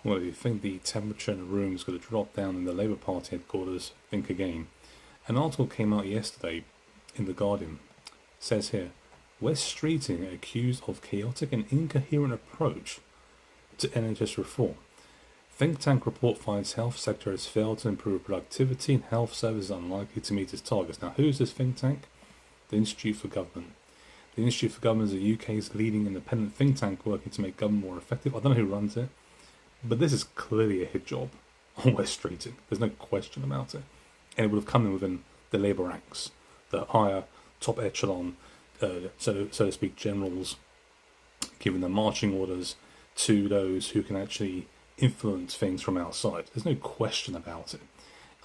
Well, if you think the temperature in the room is going to drop down in the Labour Party headquarters, think again. An article came out yesterday in The Guardian. It says here, West Streeting accused of chaotic and incoherent approach to NHS reform. Think tank report finds health sector has failed to improve productivity and health services unlikely to meet its targets. Now, who's this think tank? The Institute for Government. The Institute for Government is the UK's leading independent think tank working to make government more effective. I don't know who runs it, but this is clearly a hit job on West Streeting. There's no question about it. And it would have come in within the Labour ranks, the higher top echelon, so to speak, generals, giving them marching orders to those who can actually influence things from outside. There's no question about it.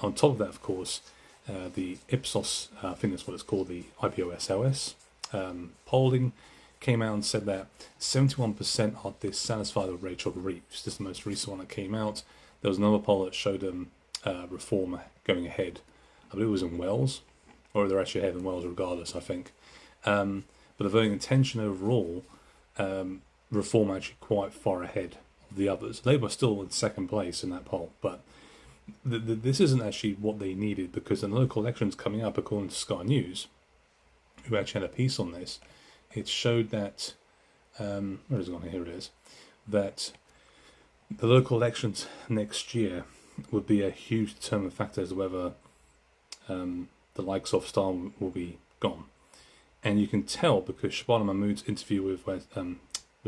On top of that, of course, the Ipsos, I think that's what it's called, the IPOSOS polling came out and said that 71% are dissatisfied with Rachel Reeves. This is the most recent one that came out. There was another poll that showed them reform going ahead. I believe it was in Wales, or they're actually ahead in Wales regardless, I think. But the voting intention overall, reform actually quite far ahead of the others. Labour are still in second place in that poll, but this isn't actually what they needed, because in the local elections coming up, according to Sky News, who actually had a piece on this, it showed that, where is it gone? Here it is, that the local elections next year would be a huge determining factor as to whether the likes of Starmer will be gone. And you can tell because Shabana Mahmood's interview with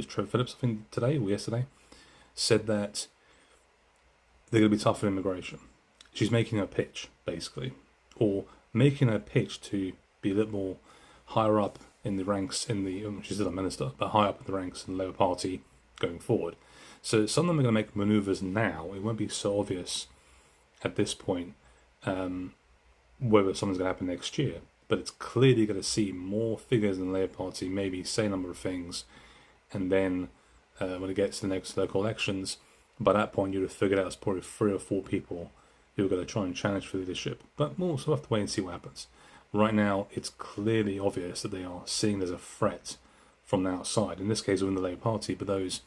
Trevor Phillips, I think today or yesterday, said that they're going to be tough on immigration. She's making her pitch, basically, or making her pitch to be a little more higher up in the ranks she's still a minister, but high up in the ranks in the Labour Party going forward. So some of them are going to make manoeuvres now. It won't be so obvious at this point whether something's going to happen next year, but it's clearly going to see more figures in the Labour Party, maybe say a number of things, and then when it gets to the next local elections, by that point you'd have figured out it's probably 3 or 4 people who are going to try and challenge for leadership. But we'll also have to wait and see what happens. Right now, it's clearly obvious that they are seen as a threat from the outside, in this case within the Labour Party, but those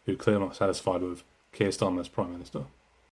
who are clearly not satisfied with Keir Starmer as Prime Minister.